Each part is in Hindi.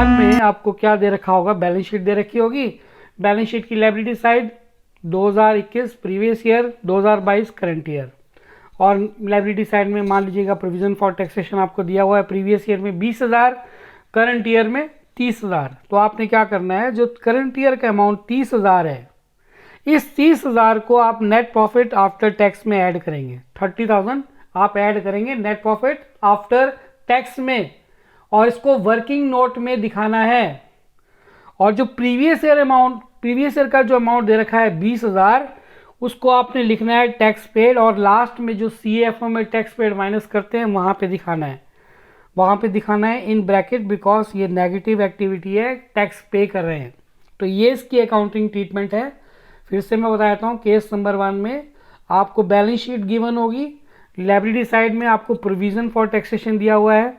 वन में आपको क्या दे रखा होगा, बैलेंस शीट दे रखी होगी। बैलेंस शीट की liability side 2021 previous year, 2022 current year, और लायबिलिटी साइड में मान लीजिएगा प्रोविजन फॉर टैक्सेशन आपको दिया हुआ है प्रीवियस ईयर में 20,000, करंट ईयर में 30,000। तो आपने क्या करना है, जो करंट ईयर का अमाउंट 30,000 है, इस 30,000 को आप नेट प्रॉफिट आफ्टर टैक्स में ऐड करेंगे। 30,000 आप ऐड करेंगे नेट प्रॉफिट आफ्टर टैक्स में, और इसको वर्किंग नोट में दिखाना है। और जो previous year amount, previous year का जो अमाउंट दे रखा है 20,000, उसको आपने लिखना है टैक्स पेड, और लास्ट में जो CFO में टैक्स पेड माइनस करते हैं वहां पे दिखाना है, वहां पे दिखाना है इन ब्रैकेट, बिकॉज ये नेगेटिव एक्टिविटी है, टैक्स पे कर रहे हैं। तो ये इसकी अकाउंटिंग ट्रीटमेंट है। फिर से मैं बता देता हूँ, केस नंबर 1 में आपको बैलेंस शीट गिवन होगी, लायबिलिटी साइड में आपको प्रोविजन फॉर टैक्सेशन दिया हुआ है।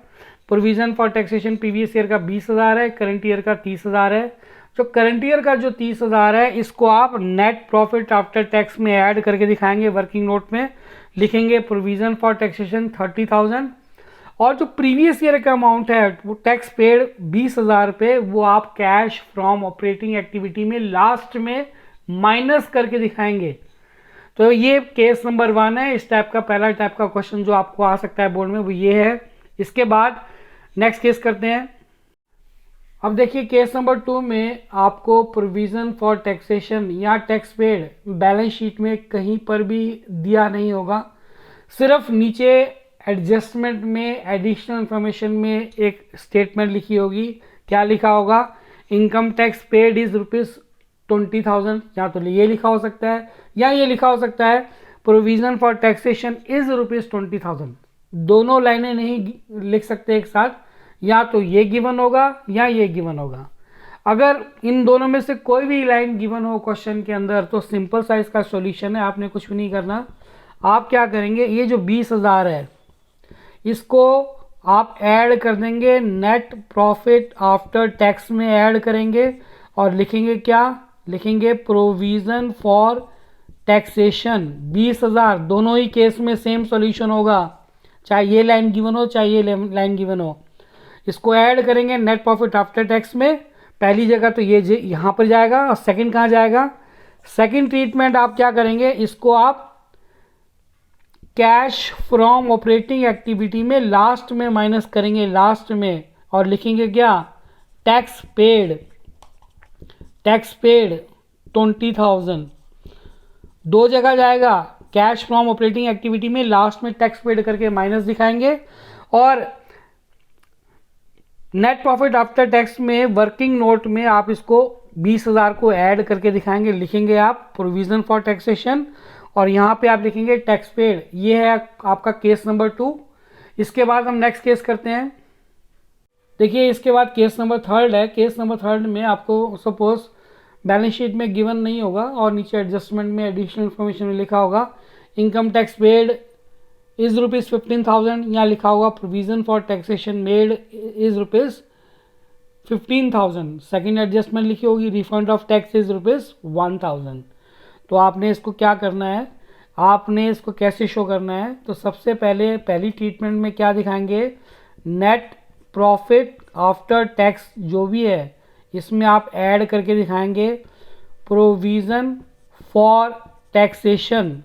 Provision for taxation previous year का 20,000 है, करंट ईयर का 30,000 है। जो करंट ईयर का जो 30,000 है, इसको आप नेट प्रॉफिट आफ्टर टैक्स में ऐड करके दिखाएंगे। वर्किंग नोट में लिखेंगे प्रोविजन फॉर टैक्सेशन 30,000, और जो प्रीवियस ईयर का अमाउंट है वो टैक्स पेड 20,000 पे, वो आप कैश फ्रॉम ऑपरेटिंग एक्टिविटी में लास्ट में माइनस करके दिखाएंगे। तो ये केस नंबर 1 है। इस टाइप का पहला टाइप का क्वेश्चन जो आपको आ सकता है बोर्ड में वो ये है। इसके बाद नेक्स्ट केस करते हैं। अब देखिए केस नंबर 2 में आपको प्रोविजन फॉर टैक्सेशन या टैक्स पेड बैलेंस शीट में कहीं पर भी दिया नहीं होगा, सिर्फ नीचे एडजस्टमेंट में एडिशनल इंफॉर्मेशन में एक स्टेटमेंट लिखी होगी। क्या लिखा होगा, इनकम टैक्स पेड इज ₹20,000, या तो ये लिखा हो सकता है या ये लिखा हो सकता है प्रोविजन फॉर टैक्सेशन इज ₹20,000। दोनों लाइनें नहीं लिख सकते एक साथ, या तो ये गिवन होगा या ये गिवन होगा। अगर इन दोनों में से कोई भी लाइन गिवन हो क्वेश्चन के अंदर, तो सिंपल सा इसका सॉल्यूशन है, आपने कुछ भी नहीं करना। आप क्या करेंगे, ये जो 20,000 है इसको आप ऐड कर देंगे नेट प्रॉफिट आफ्टर टैक्स में ऐड करेंगे, और लिखेंगे क्या, लिखेंगे प्रोविजन फॉर टैक्सेशन 20,000। दोनों ही केस में सेम सॉल्यूशन होगा, चाहे ये लाइन गिवन हो चाहे ये लाइन गिवन हो। इसको ऐड करेंगे नेट प्रॉफिट आफ्टर टैक्स में। पहली जगह तो ये यहाँ पर जाएगा, और सेकंड कहाँ जाएगा, सेकंड ट्रीटमेंट आप क्या करेंगे, इसको आप कैश फ्रॉम ऑपरेटिंग एक्टिविटी में लास्ट में माइनस करेंगे, लास्ट में, और लिखेंगे क्या, टैक्स पेड, टैक्स पेड 20,000। दो जगह जाएगा, कैश फ्रॉम ऑपरेटिंग एक्टिविटी में लास्ट में टैक्स पेड करके माइनस दिखाएंगे, और नेट प्रॉफिट आफ्टर टैक्स में वर्किंग नोट में आप इसको 20,000 को ऐड करके दिखाएंगे। लिखेंगे आप प्रोविजन फॉर टैक्सेशन, और यहाँ पे आप लिखेंगे टैक्स पेड। ये है आपका केस नंबर 2। इसके बाद हम नेक्स्ट केस करते हैं। देखिए इसके बाद केस नंबर 3 है। केस नंबर 3 में आपको सपोज बैलेंस शीट में गिवन नहीं होगा, और नीचे एडजस्टमेंट में एडिशनल इन्फॉर्मेशन में लिखा होगा इनकम टैक्स पेड इज ₹15,000, यहाँ लिखा होगा provision for taxation made is ₹15,000। Second adjustment लिखी होगी रिफंड ऑफ टैक्स इज ₹1,000। तो आपने इसको क्या करना है, आपने इसको कैसे शो करना है, तो सबसे पहले पहली ट्रीटमेंट में क्या दिखाएंगे, नेट प्रॉफिट आफ्टर टैक्स जो भी है इसमें आप ऐड करके दिखाएंगे प्रोविजन फॉर टैक्सेशन।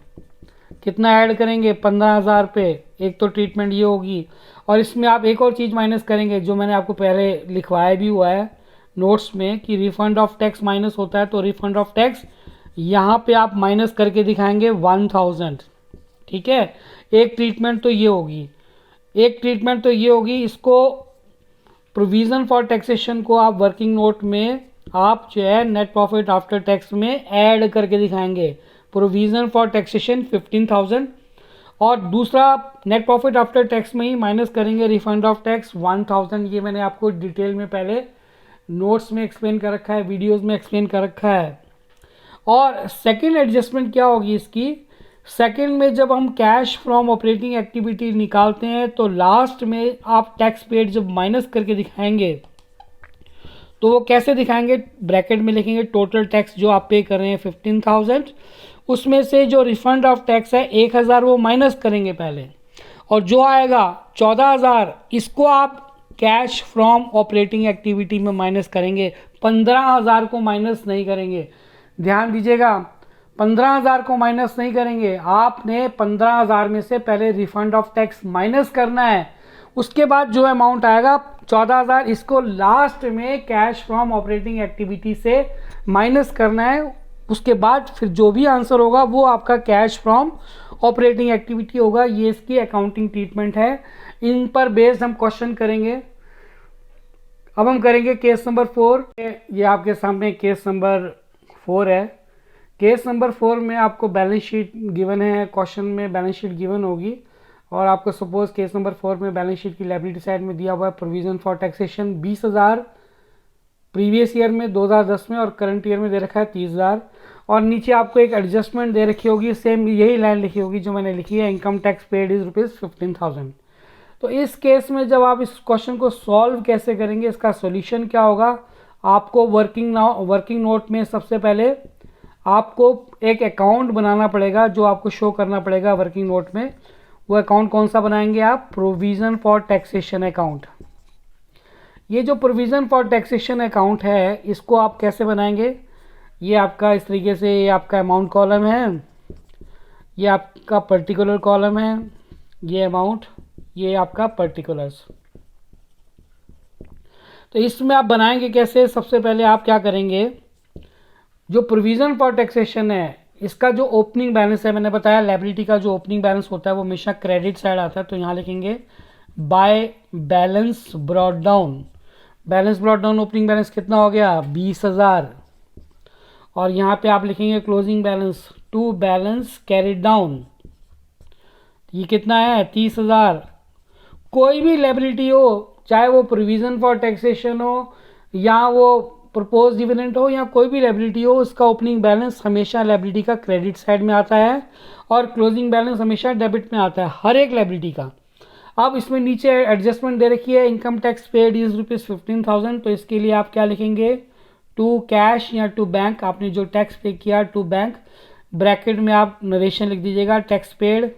कितना ऐड करेंगे, 15,000 पे। एक तो ट्रीटमेंट ये होगी, और इसमें आप एक और चीज़ माइनस करेंगे जो मैंने आपको पहले लिखवाया भी हुआ है नोट्स में, कि रिफंड ऑफ टैक्स माइनस होता है, तो रिफंड ऑफ टैक्स यहाँ पे आप माइनस करके दिखाएंगे 1,000। ठीक है, एक ट्रीटमेंट तो ये होगी, एक ट्रीटमेंट तो ये होगी। इसको प्रोविजन फॉर टैक्सेशन को आप वर्किंग नोट में आप जो है नेट प्रॉफिट आफ्टर टैक्स में ऐड करके दिखाएंगे प्रोविजन फॉर टैक्सेशन 15,000, और दूसरा नेट प्रॉफिट आफ्टर टैक्स में ही माइनस करेंगे रिफंड ऑफ टैक्स 1,000। ये मैंने आपको डिटेल में पहले नोट्स में एक्सप्लेन कर रखा है, वीडियोस में एक्सप्लेन कर रखा है। और सेकंड एडजस्टमेंट क्या होगी इसकी, सेकंड में जब हम कैश फ्रॉम ऑपरेटिंग एक्टिविटी निकालते हैं, तो लास्ट में आप टैक्स पेड जब माइनस करके दिखाएंगे, तो वो कैसे दिखाएंगे, ब्रैकेट में लिखेंगे टोटल टैक्स जो आप पे कर रहे हैं 15,000, उसमें से जो रिफंड ऑफ टैक्स है 1,000 वो माइनस करेंगे पहले, और जो आएगा 14,000 इसको आप कैश फ्रॉम ऑपरेटिंग एक्टिविटी में माइनस करेंगे, 15,000 को माइनस नहीं करेंगे। ध्यान दीजिएगा, 15,000 को माइनस नहीं करेंगे, आपने 15,000 में से पहले रिफंड ऑफ टैक्स माइनस करना है, उसके बाद जो अमाउंट आएगा 14,000 इसको लास्ट में कैश फ्रॉम ऑपरेटिंग एक्टिविटी से माइनस करना है। उसके बाद फिर जो भी आंसर होगा वो आपका कैश फ्रॉम ऑपरेटिंग एक्टिविटी होगा। ये इसकी अकाउंटिंग ट्रीटमेंट है, इन पर बेस्ड हम क्वेश्चन करेंगे। अब हम करेंगे केस नंबर 4। ये आपके सामने केस नंबर 4 है। केस नंबर 4 में आपको बैलेंस शीट गिवन है, क्वेश्चन में बैलेंस शीट गिवन होगी और आपको सपोज केस नंबर 4 में बैलेंस शीट की लायबिलिटी साइड में दिया हुआ है provision for taxation 20,000 previous year में 2010 में और करंट ईयर में दे रखा है 30,000 और नीचे आपको एक एडजस्टमेंट दे रखी होगी, सेम यही लाइन लिखी होगी जो मैंने लिखी है, इनकम टैक्स पेड इज ₹15,000। तो इस केस में जब आप इस क्वेश्चन को सॉल्व कैसे करेंगे, इसका सॉल्यूशन क्या होगा, आपको वर्किंग नोट में सबसे पहले आपको एक अकाउंट बनाना पड़ेगा जो आपको शो करना पड़ेगा वर्किंग नोट में। वो अकाउंट कौन सा बनाएंगे आप, प्रोविजन फॉर टैक्सेशन अकाउंट। ये जो प्रोविजन फॉर टैक्सेशन अकाउंट है इसको आप कैसे बनाएंगे, ये आपका इस तरीके से, ये आपका अमाउंट कॉलम है, ये आपका पर्टिकुलर कॉलम है, ये अमाउंट, ये आपका पर्टिकुलर्स। तो इसमें आप बनाएंगे कैसे, सबसे पहले आप क्या करेंगे, जो प्रोविजन फॉर टैक्सेशन है इसका जो ओपनिंग बैलेंस है, मैंने बताया लायबिलिटी का जो ओपनिंग बैलेंस होता है वो हमेशा क्रेडिट साइड आता है, तो यहाँ लिखेंगे by balance brought down. Balance brought down opening balance कितना हो गया 20,000 और यहाँ पे आप लिखेंगे closing balance to balance carried down, ये कितना है 30,000। कोई भी लायबिलिटी हो, चाहे वो प्रोविजन फॉर टैक्सेशन हो या वो प्रपोज डिविडेंड हो या कोई भी लायबिलिटी हो, उसका ओपनिंग बैलेंस हमेशा लायबिलिटी का क्रेडिट साइड में आता है और क्लोजिंग बैलेंस हमेशा डेबिट में आता है हर एक लायबिलिटी का। अब इसमें नीचे एडजस्टमेंट दे रखी है इनकम टैक्स पेड इज ₹15,000, तो इसके लिए आप क्या लिखेंगे, टू कैश या टू बैंक, आपने जो टैक्स पे किया टू बैंक, ब्रैकेट में आप नरेशन लिख दीजिएगा टैक्स पेड।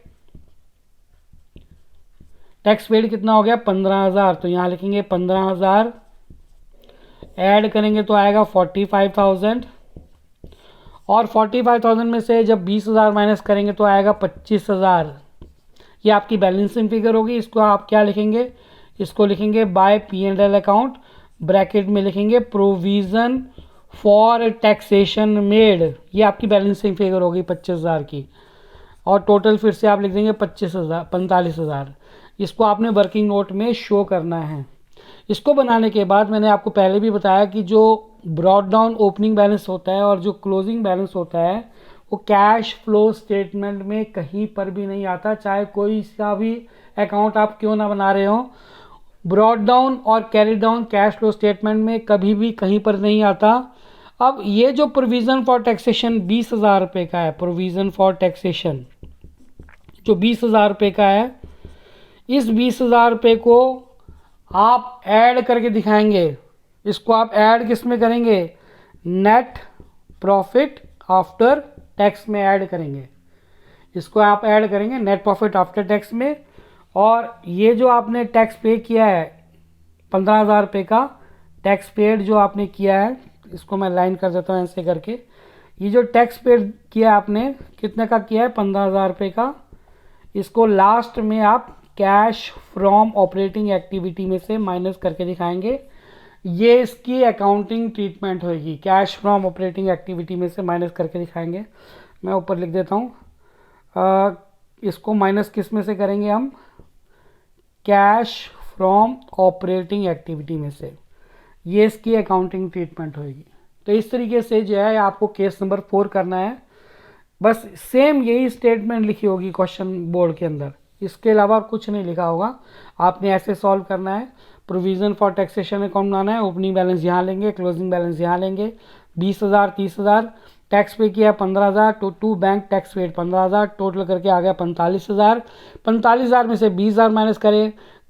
टैक्स पेड कितना हो गया 15,000, तो यहाँ लिखेंगे 15,000, ऐड करेंगे तो आएगा 45,000 और 45,000 में से जब 20,000 माइनस करेंगे तो आएगा 25,000। ये आपकी बैलेंसिंग फिगर होगी। इसको आप क्या लिखेंगे, इसको लिखेंगे बाय P&L अकाउंट, ब्रैकेट में लिखेंगे प्रोविजन फॉर टैक्सेशन मेड, ये आपकी बैलेंसिंग फिगर होगी 25,000 की और टोटल फिर से आप लिख देंगे 45,000। इसको आपने वर्किंग नोट में शो करना है। इसको बनाने के बाद मैंने आपको पहले भी बताया कि जो ब्रॉट डाउन ओपनिंग बैलेंस होता है और जो क्लोजिंग बैलेंस होता है वो कैश फ्लो स्टेटमेंट में कहीं पर भी नहीं आता, चाहे कोई सा भी अकाउंट आप क्यों ना बना रहे हो, ब्रॉट डाउन और carry down cash flow statement में कभी भी कहीं पर नहीं आता। अब ये जो प्रोविज़न फॉर टैक्सेशन 20,000 रुपये का है, प्रोविज़न फॉर टैक्सेशन जो 20,000 रुपये का है, इस 20,000 रुपये को आप ऐड करके दिखाएंगे। इसको आप ऐड किस में करेंगे, नेट प्रॉफिट आफ्टर टैक्स में ऐड करेंगे। इसको आप ऐड करेंगे नेट प्रॉफिट आफ्टर टैक्स में। और ये जो आपने टैक्स पे किया है 15,000 रुपये का टैक्स पेड जो आपने किया है, इसको मैं लाइन कर देता हूँ ऐसे करके, ये जो टैक्स पेड किया आपने कितने का किया है 15,000 रुपये का, इसको लास्ट में आप कैश फ्रॉम ऑपरेटिंग एक्टिविटी में से माइनस करके दिखाएंगे। ये इसकी अकाउंटिंग ट्रीटमेंट होगी, कैश फ्रॉम ऑपरेटिंग एक्टिविटी में से माइनस करके दिखाएंगे। मैं ऊपर लिख देता हूँ, इसको माइनस किस में से करेंगे हम, कैश फ्रॉम ऑपरेटिंग एक्टिविटी में से, ये इसकी अकाउंटिंग ट्रीटमेंट होगी। तो इस तरीके से जो है आपको केस नंबर 4 करना है। बस सेम यही स्टेटमेंट लिखी होगी क्वेश्चन बोर्ड के अंदर, इसके अलावा कुछ नहीं लिखा होगा। आपने ऐसे सॉल्व करना है, प्रोविज़न फॉर टैक्सेशन अकाउंट बनाना है, ओपनिंग बैलेंस यहाँ लेंगे, क्लोजिंग बैलेंस यहाँ लेंगे, 20,000 30,000, टैक्स पे किया 15,000, to bank tax paid 15,000, total करके आ गया 45,000। 45,000 में से 20,000 माइनस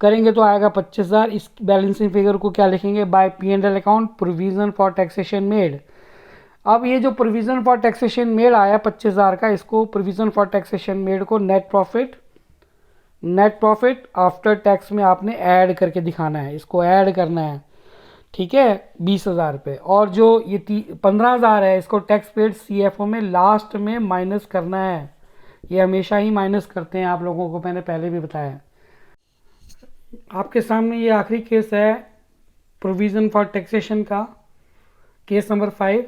करेंगे तो आएगा 25,000। इस बैलेंसिंग फिगर को क्या लिखेंगे, by P&L account provision for taxation made. अब ये जो प्रोविज़न फॉर टैक्सेशन मेड आया 25,000 का, इसको प्रोविज़न फॉर टैक्सेशन मेड को net profit net profit after tax में आपने ऐड करके दिखाना है, इसको ऐड करना है, ठीक है, 20,000 रुपये। और जो ये 15,000 है इसको टैक्स पेड CFO में लास्ट में माइनस करना है। ये हमेशा ही माइनस करते हैं, आप लोगों को मैंने पहले भी बताया। आपके सामने ये आखिरी केस है प्रोविज़न फॉर टैक्सेशन का, केस नंबर 5।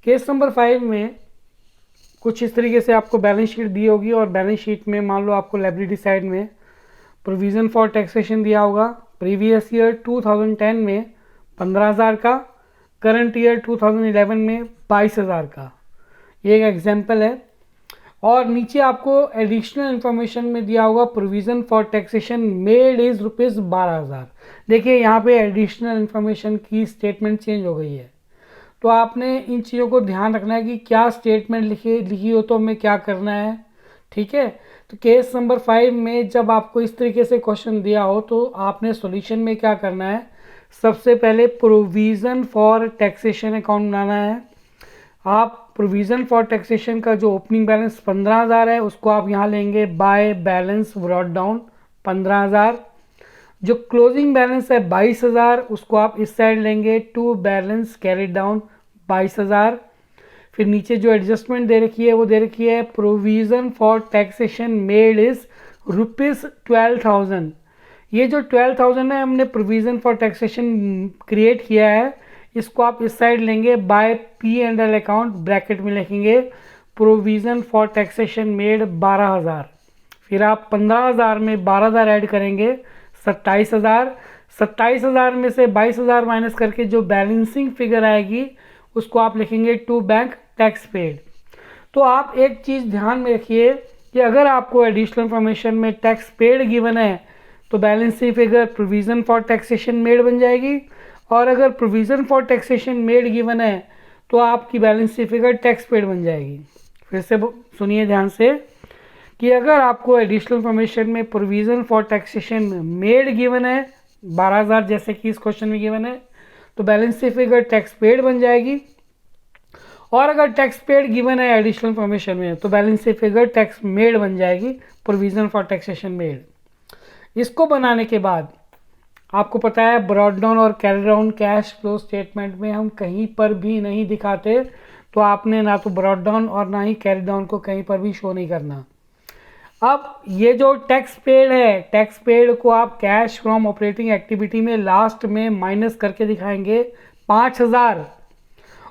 केस नंबर 5 में कुछ इस तरीके से आपको बैलेंस शीट दी होगी और बैलेंस शीट में मान लो आपको लायबिलिटी साइड में प्रोविज़न फॉर टैक्सेशन दिया होगा। प्रीवियस ईयर 2010 में 15,000 का, करंट ईयर 2011 में 22,000 का। ये एक एग्जांपल है। और नीचे आपको एडिशनल इन्फॉर्मेशन में दिया होगा provision for taxation made is ₹12,000। देखिए यहाँ पे एडिशनल इन्फॉर्मेशन की स्टेटमेंट चेंज हो गई है, तो आपने इन चीज़ों को ध्यान रखना है कि क्या स्टेटमेंट लिखी हो तो हमें क्या करना है, ठीक है। तो केस नंबर 5 में जब आपको इस तरीके से क्वेश्चन दिया हो तो आपने सॉल्यूशन में क्या करना है, सबसे पहले प्रोविज़न फॉर टैक्सेशन अकाउंट बनाना है। आप प्रोविज़न फॉर टैक्सेशन का जो ओपनिंग बैलेंस 15,000 है उसको आप यहाँ लेंगे बाय बैलेंस ब्रॉट डाउन 15,000। जो क्लोजिंग बैलेंस है 22,000 उसको आप इस साइड लेंगे टू बैलेंस कैरिड डाउन 22,000। फिर नीचे जो एडजस्टमेंट दे रखी है वो दे रखी है provision for taxation made is ₹12,000। ये जो 12,000 है हमने प्रोविज़न फॉर टैक्सेशन क्रिएट किया है, इसको आप इस साइड लेंगे बाय P&L अकाउंट, ब्रैकेट में लिखेंगे प्रोविज़न फॉर टैक्सेशन मेड 12,000। फिर आप 15,000 में 12,000 ऐड करेंगे 27,000। 27,000 में से 22,000 माइनस करके जो बैलेंसिंग फिगर आएगी उसको आप लिखेंगे टू बैंक टैक्स पेड। तो आप एक चीज़ ध्यान में रखिए कि अगर आपको एडिशनल इन्फॉर्मेशन में टैक्स पेड गिवन है तो balancing figure provision for taxation made बन जाएगी, और अगर provision for taxation made given है तो आपकी बैलेंसिंग फिगर टैक्स पेड बन जाएगी। फिर से सुनिए ध्यान से कि अगर आपको एडिशनल इन्फॉर्मेशन में provision for taxation made given है 12,000 जैसे कि इस क्वेश्चन में गिवन है तो बैलेंसिंग फिगर टैक्स पेड बन जाएगी, और अगर टैक्स पेड गिवन है एडिशनल इन्फॉर्मेशन में तो बैलेंसिंग फिगर टैक्स मेड बन जाएगी, प्रोविज़न फॉर टैक्सेशन मेड। इसको बनाने के बाद आपको पता है ब्रॉट डाउन और carry down cash flow statement में हम कहीं पर भी नहीं दिखाते, तो आपने ना तो ब्रॉट डाउन और ना ही कैरी डाउन को कहीं पर भी शो नहीं करना। अब ये जो टैक्स पेड है, टैक्स पेड को आप कैश फ्रॉम ऑपरेटिंग एक्टिविटी में लास्ट में माइनस करके दिखाएंगे 5,000,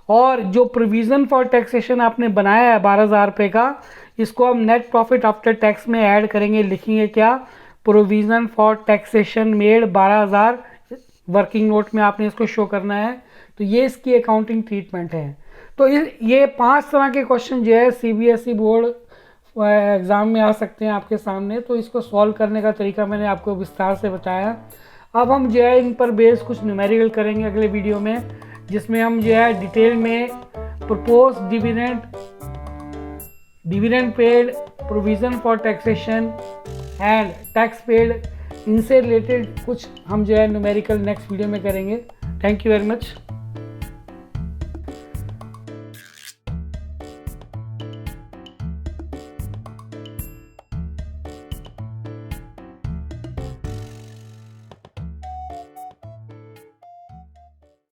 और जो प्रोविज़न फॉर टैक्सेशन आपने बनाया है 12,000 रुपये का, इसको हम नेट प्रॉफिट आफ्टर टैक्स में ऐड करेंगे, लिखेंगे क्या, provision for taxation made 12,000। Working note में आपने इसको शो करना है। तो ये इसकी अकाउंटिंग ट्रीटमेंट है। तो ये 5 तरह के क्वेश्चन जो है CBSE बोर्ड एग्ज़ाम में आ सकते हैं आपके सामने। तो इसको सॉल्व करने का तरीका मैंने आपको विस्तार से बताया। अब हम जो है इन पर बेस कुछ न्यूमेरिकल करेंगे अगले वीडियो में, जिसमें हम जो है डिटेल में propose dividend paid, provision for taxation and tax paid, इनसे रिलेटेड कुछ हम जो है न्यूमेरिकल नेक्स्ट वीडियो में करेंगे। Thank you very much.